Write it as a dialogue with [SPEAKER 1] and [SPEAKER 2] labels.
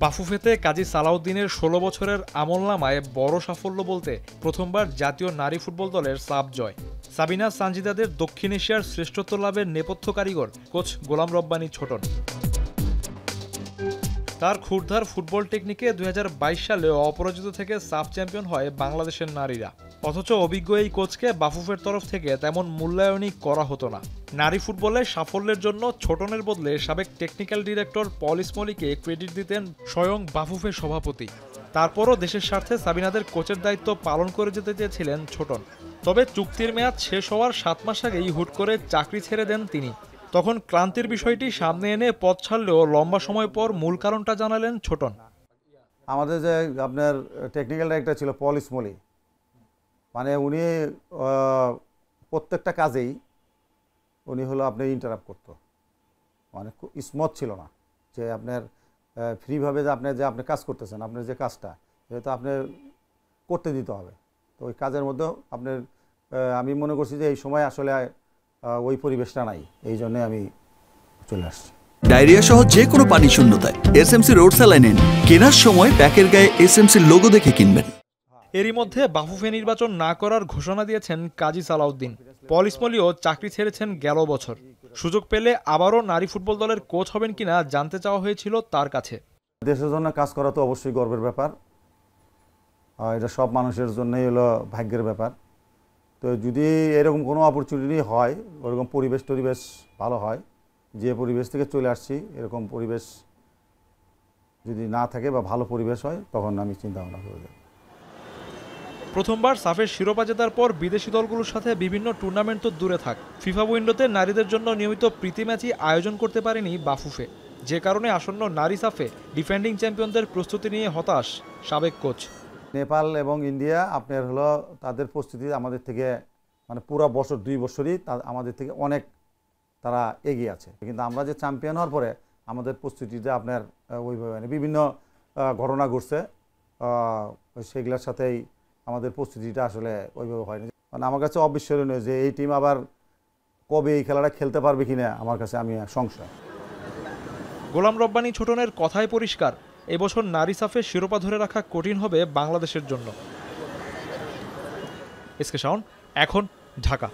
[SPEAKER 1] বাফুফেতে কাজী সালাউদ্দিনের ১৬ বছরের আমলনামায় বড় সাফল্য বলতে প্রথমবার জাতীয় নারী ফুটবল দলের সাব জয়। সাবিনা সানজিদাদের দক্ষিণ এশিয়ার শ্রেষ্ঠত্ব লাভের নেপথ্য কারিগর কোচ গোলাম রব্বানী ছোটন। তার ক্ষুরধার ফুটবল টেকনিকে ২০২২ সালে অপরাজিত থেকে সাফ চ্যাম্পিয়ন হয় বাংলাদেশের নারীরা। অথচ অভিজ্ঞ এই কোচকে বাফুফের তরফ থেকে তেমন মূল্যায়নই করা হতো না। নারী ফুটবলে সাফল্যের জন্য ছোটনের বদলে সাবেক টেকনিক্যাল ডিরেক্টর পল ইসমলিকে ক্রেডিট দিতেন স্বয়ং বাফুফের সভাপতি। তারপরও দেশের স্বার্থে সাবিনাদের কোচের দায়িত্ব পালন করে যেতে চেয়েছিলেন ছোটন। তবে চুক্তির মেয়াদ শেষ হওয়ার ৭ মাস আগেই হুট করে চাকরি ছেড়ে দেন তিনি। তখন ক্লান্তির বিষয়টি সামনে এনে পথ ছাড়লেও লম্বা সময় পর মূল কারণটা জানালেন ছোটন।
[SPEAKER 2] আমাদের যে আপনার টেকনিক্যাল ডাইরেক্টর ছিল পল ইসমলি, মানে উনি প্রত্যেকটা কাজেই উনি হলো আপনি ইন্টারাপ্ট করতো, মানে স্মুথ ছিল না যে আপনার ফ্রিভাবে যে আপনি কাজ করতেছেন, আপনার যে কাজটা এটা তো আপনার করতে দিতে হবে। তো ওই কাজের মধ্যে আপনার আমি মনে করছি যে এই সময় আসলে ওই পরিবেশটা নাই, এই জন্যে আমি চলে আসছি।
[SPEAKER 3] ডায়রিয়া সহ যে কোনো পানি শূন্যতায় এসএমসি রোড স্যালাইন নিন। কেনার সময় প্যাকের গায়ে এসএমসির লোগো দেখে কিনবেন।
[SPEAKER 1] এরই মধ্যে বাফুফে নির্বাচন না করার ঘোষণা দিয়েছেন কাজী সালাউদ্দিন। পল ইসমলিও চাকরি ছেড়েছেন গেল বছর। সুযোগ পেলে আবারও নারী ফুটবল দলের কোচ হবেন কিনা জানতে চাওয়া হয়েছিল তার কাছে।
[SPEAKER 2] দেশের জন্য কাজ করা তো অবশ্যই গর্বের ব্যাপার, এটা সব মানুষের জন্যই হলো ভাগ্যের ব্যাপার। তো যদি এরকম কোনো অপরচুনিটি হয়, ওরকম পরিবেশ ভালো হয়, যে পরিবেশ থেকে চলে আসছি এরকম পরিবেশ যদি না থাকে বা ভালো পরিবেশ হয়, তখন আমি চিন্তা ভাবনা করব।
[SPEAKER 1] প্রথমবার সাফের শিরোপা জেতার পর বিদেশি দলগুলোর সাথে বিভিন্ন টুর্নামেন্ট তো দূরে থাক, ফিফা উইন্ডোতে নারীদের জন্য নিয়মিত প্রীতি ম্যাচই আয়োজন করতে পারেনি বাফুফে। যে কারণে আসন্ন নারী সাফে ডিফেন্ডিং চ্যাম্পিয়নদের প্রস্তুতি নিয়ে হতাশ সাবেক কোচ।
[SPEAKER 2] নেপাল এবং ইন্ডিয়া আপনার হলো তাদের প্রস্তুতি আমাদের থেকে মানে পুরো বছর 2 বছরই আমাদের থেকে অনেক তারা এগিয়ে আছে। কিন্তু আমরা যে চ্যাম্পিয়ন হওয়ার পরে আমাদের প্রস্তুতিতে আপনার ওইভাবে বিভিন্ন ঘটনা ঘটছে, সেগুলোর সাথেই আমাদের প্রস্তুতিটা আসলে ওইভাবে হয়নি। মানে আমার কাছে অবিস্মরণীয় যে এই টিম আবার কবে এই খেলাটা খেলতে পারবে কিনা আমার কাছে আমি সংশয়।
[SPEAKER 1] গোলাম রব্বানী ছোটনের কথাই পরিষ্কার, এবছর নারী সাফে শিরোপা ধরে রাখা কঠিন হবে বাংলাদেশের জন্য। এসকে শাওন, এখন ঢাকা।